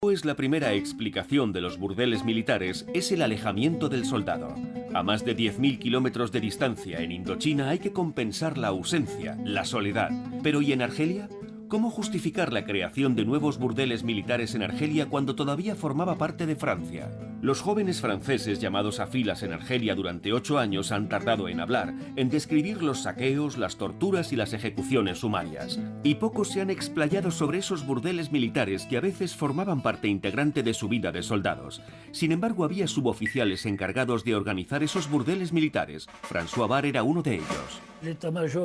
Pues la primera explicación de los burdeles militares es el alejamiento del soldado. A más de 10.000 kilómetros de distancia en Indochina hay que compensar la ausencia, la soledad. Pero ¿y en Argelia? ¿Cómo justificar la creación de nuevos burdeles militares en Argelia cuando todavía formaba parte de Francia? Los jóvenes franceses llamados a filas en Argelia durante 8 años han tardado en hablar, en describir los saqueos, las torturas y las ejecuciones sumarias. Y pocos se han explayado sobre esos burdeles militares que a veces formaban parte integrante de su vida de soldados. Sin embargo, había suboficiales encargados de organizar esos burdeles militares. François Bar era uno de ellos.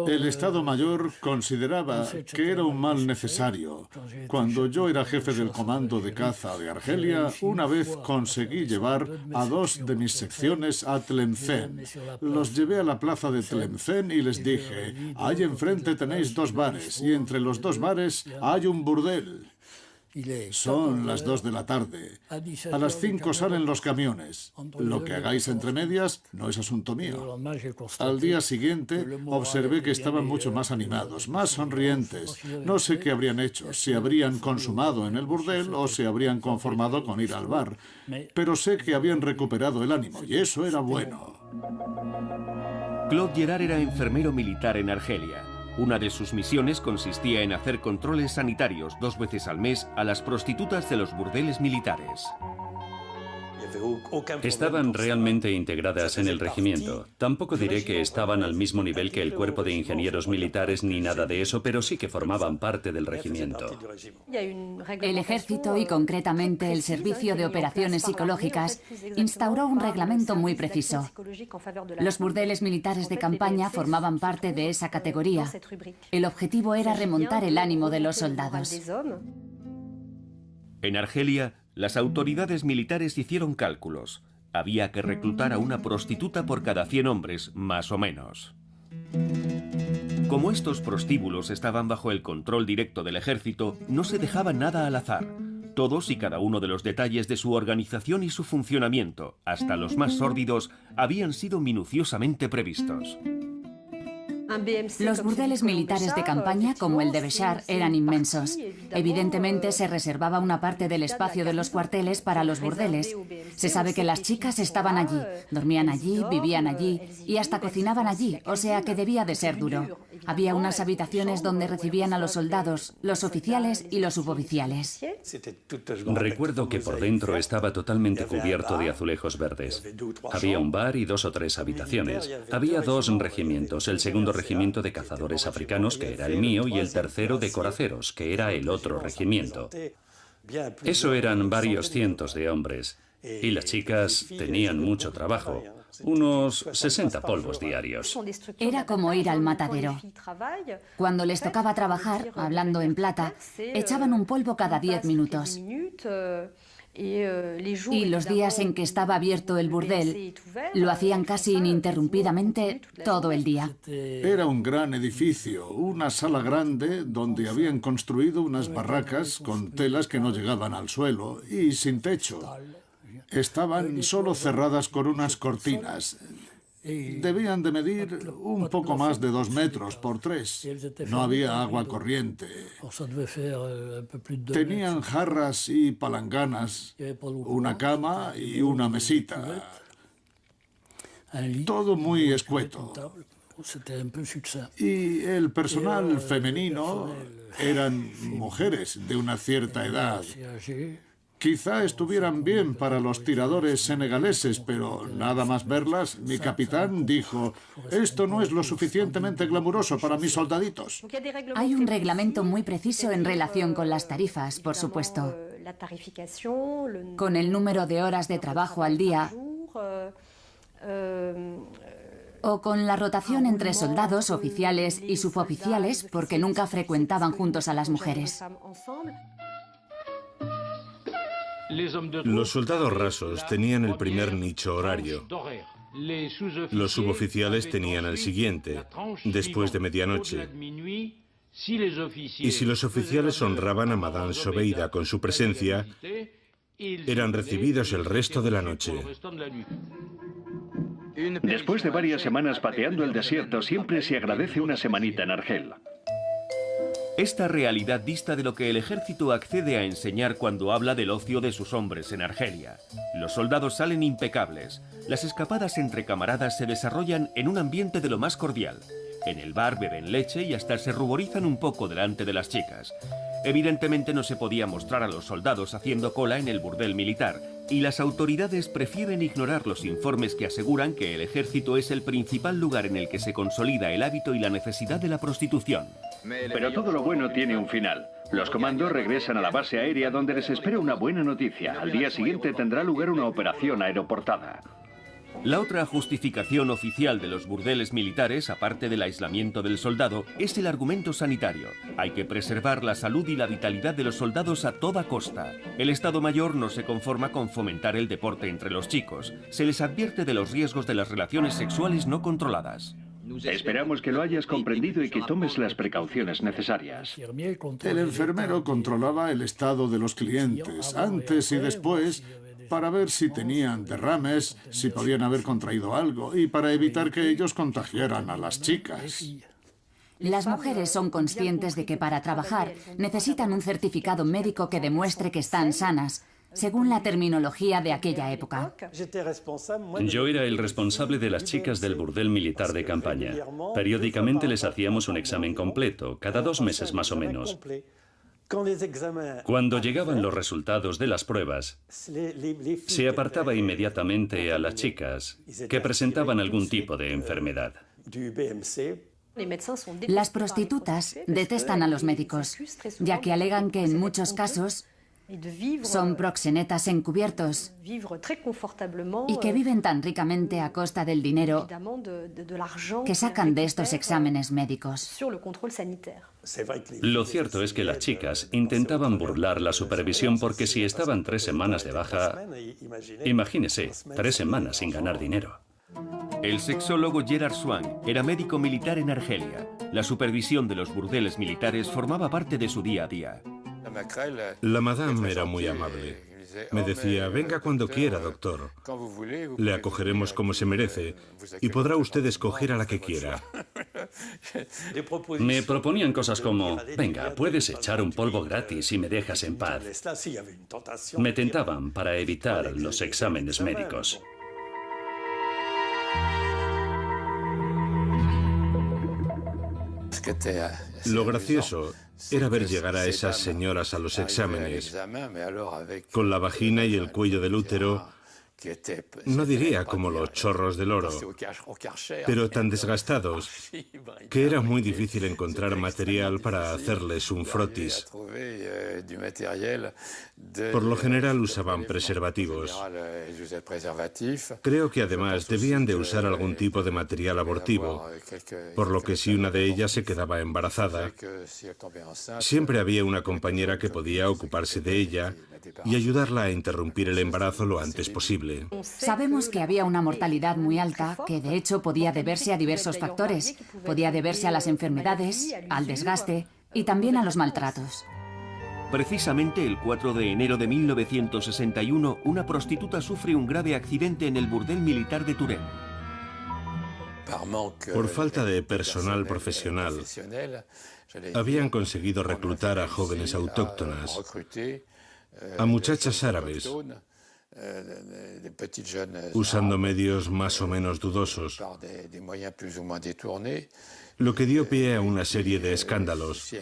El Estado Mayor consideraba que era un mal necesario. Cuando yo era jefe del comando de caza de Argelia, una vez conseguí llevar a 2 de mis secciones a Tlemcen. Los llevé a la plaza de Tlemcen y les dije, ahí enfrente tenéis 2 bares y entre los 2 bares hay un burdel. Son las 2 de la tarde. A las 5 salen los camiones. Lo que hagáis entre medias no es asunto mío. Al día siguiente observé que estaban mucho más animados, más sonrientes. No sé qué habrían hecho, si habrían consumado en el burdel o se habrían conformado con ir al bar. Pero sé que habían recuperado el ánimo y eso era bueno. Claude Gerard era enfermero militar en Argelia. Una de sus misiones consistía en hacer controles sanitarios 2 veces al mes a las prostitutas de los burdeles militares. Estaban realmente integradas en el regimiento. Tampoco diré que estaban al mismo nivel que el cuerpo de ingenieros militares ni nada de eso, pero sí que formaban parte del regimiento. El ejército y concretamente el Servicio de Operaciones Psicológicas instauró un reglamento muy preciso. Los burdeles militares de campaña formaban parte de esa categoría. El objetivo era remontar el ánimo de los soldados. En Argelia, las autoridades militares hicieron cálculos. Había que reclutar a una prostituta por cada 100 hombres, más o menos. Como estos prostíbulos estaban bajo el control directo del ejército, no se dejaba nada al azar. Todos y cada uno de los detalles de su organización y su funcionamiento, hasta los más sórdidos, habían sido minuciosamente previstos. Los burdeles militares de campaña, como el de Béchar, eran inmensos. Evidentemente se reservaba una parte del espacio de los cuarteles para los burdeles. Se sabe que las chicas estaban allí, dormían allí, vivían allí y hasta cocinaban allí, o sea que debía de ser duro. Había unas habitaciones donde recibían a los soldados, los oficiales y los suboficiales. Recuerdo que por dentro estaba totalmente cubierto de azulejos verdes. Había un bar y 2 o 3 habitaciones. Había 2 regimientos, el segundo regimiento de cazadores africanos, que era el mío, y el tercero de coraceros, que era el otro regimiento. Eso eran varios cientos de hombres. Y las chicas tenían mucho trabajo, unos 60 polvos diarios. Era como ir al matadero. Cuando les tocaba trabajar, hablando en plata, echaban un polvo cada 10 minutos. Y los días en que estaba abierto el burdel, lo hacían casi ininterrumpidamente todo el día. Era un gran edificio, una sala grande donde habían construido unas barracas con telas que no llegaban al suelo y sin techo. Estaban solo cerradas con unas cortinas. Debían de medir un poco más de 2 metros por 3. No había agua corriente. Tenían jarras y palanganas, una cama y una mesita. Todo muy escueto. Y el personal femenino eran mujeres de una cierta edad. Quizá estuvieran bien para los tiradores senegaleses, pero nada más verlas, mi capitán dijo, esto no es lo suficientemente glamuroso para mis soldaditos. Hay un reglamento muy preciso en relación con las tarifas, por supuesto. Con el número de horas de trabajo al día o con la rotación entre soldados, oficiales y suboficiales, porque nunca frecuentaban juntos a las mujeres. Los soldados rasos tenían el primer nicho horario. Los suboficiales tenían el siguiente, después de medianoche. Y si los oficiales honraban a Madame Sobeida con su presencia, eran recibidos el resto de la noche. Después de varias semanas pateando el desierto, siempre se agradece una semanita en Argel. Esta realidad dista de lo que el ejército accede a enseñar cuando habla del ocio de sus hombres en Argelia. Los soldados salen impecables. Las escapadas entre camaradas se desarrollan en un ambiente de lo más cordial. En el bar beben leche y hasta se ruborizan un poco delante de las chicas. Evidentemente no se podía mostrar a los soldados haciendo cola en el burdel militar, y las autoridades prefieren ignorar los informes que aseguran que el ejército es el principal lugar en el que se consolida el hábito y la necesidad de la prostitución. Pero todo lo bueno tiene un final. Los comandos regresan a la base aérea donde les espera una buena noticia. Al día siguiente tendrá lugar una operación aeroportada. La otra justificación oficial de los burdeles militares, aparte del aislamiento del soldado, es el argumento sanitario. Hay que preservar la salud y la vitalidad de los soldados a toda costa. El Estado Mayor no se conforma con fomentar el deporte entre los chicos. Se les advierte de los riesgos de las relaciones sexuales no controladas. Esperamos que lo hayas comprendido y que tomes las precauciones necesarias. El enfermero controlaba el estado de los clientes, antes y después, para ver si tenían derrames, si podían haber contraído algo y para evitar que ellos contagiaran a las chicas. Las mujeres son conscientes de que para trabajar necesitan un certificado médico que demuestre que están sanas, según la terminología de aquella época. Yo era el responsable de las chicas del burdel militar de campaña. Periódicamente les hacíamos un examen completo, cada 2 meses más o menos. Cuando llegaban los resultados de las pruebas, se apartaba inmediatamente a las chicas que presentaban algún tipo de enfermedad. Las prostitutas detestan a los médicos, ya que alegan que en muchos casos son proxenetas encubiertos y que viven tan ricamente a costa del dinero que sacan de estos exámenes médicos. Lo cierto es que las chicas intentaban burlar la supervisión porque si estaban 3 semanas de baja, imagínese, 3 semanas sin ganar dinero. El sexólogo Gerard Swan era médico militar en Argelia. La supervisión de los burdeles militares formaba parte de su día a día. La madame era muy amable. Me decía, venga cuando quiera, doctor. Le acogeremos como se merece y podrá usted escoger a la que quiera. Me proponían cosas como, venga, puedes echar un polvo gratis y me dejas en paz. Me tentaban para evitar los exámenes médicos. Lo gracioso era ver llegar a esas señoras a los exámenes, con la vagina y el cuello del útero, no diría como los chorros del oro, pero tan desgastados que era muy difícil encontrar material para hacerles un frotis. Por lo general usaban preservativos. Creo que además debían de usar algún tipo de material abortivo, por lo que si una de ellas se quedaba embarazada, siempre había una compañera que podía ocuparse de ella y ayudarla a interrumpir el embarazo lo antes posible. Sabemos que había una mortalidad muy alta, que de hecho podía deberse a diversos factores. Podía deberse a las enfermedades, al desgaste y también a los maltratos. Precisamente el 4 de enero de 1961, una prostituta sufre un grave accidente en el burdel militar de Turén. Por falta de personal profesional, habían conseguido reclutar a jóvenes autóctonas, a muchachas árabes, usando medios más o menos dudosos, lo que dio pie a una serie de escándalos,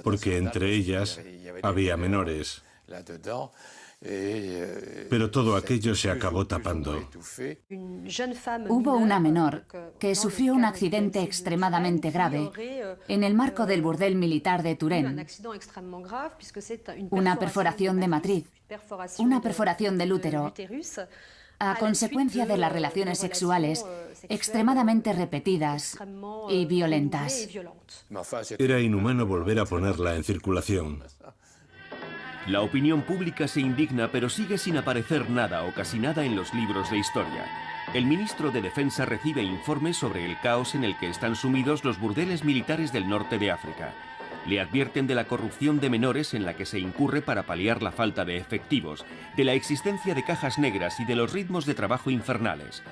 porque entre ellas había menores. Pero todo aquello se acabó tapando. Hubo una menor que sufrió un accidente extremadamente grave en el marco del burdel militar de Turén. Una perforación de matriz, una perforación del útero, a consecuencia de las relaciones sexuales extremadamente repetidas y violentas. Era inhumano volver a ponerla en circulación. La opinión pública se indigna, pero sigue sin aparecer nada o casi nada en los libros de historia. El ministro de Defensa recibe informes sobre el caos en el que están sumidos los burdeles militares del norte de África. Le advierten de la corrupción de menores en la que se incurre para paliar la falta de efectivos, de la existencia de cajas negras y de los ritmos de trabajo infernales.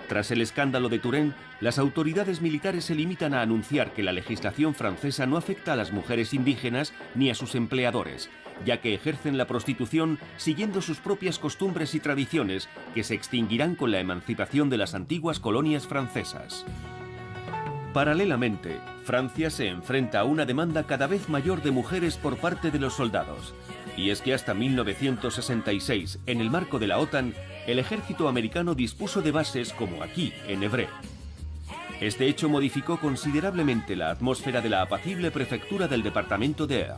Tras el escándalo de Turenne, las autoridades militares se limitan a anunciar que la legislación francesa no afecta a las mujeres indígenas ni a sus empleadores, ya que ejercen la prostitución siguiendo sus propias costumbres y tradiciones que se extinguirán con la emancipación de las antiguas colonias francesas. Paralelamente, Francia se enfrenta a una demanda cada vez mayor de mujeres por parte de los soldados. Y es que hasta 1966, en el marco de la OTAN, el ejército americano dispuso de bases como aquí, en Évreux. Este hecho modificó considerablemente la atmósfera de la apacible prefectura del departamento de Eure.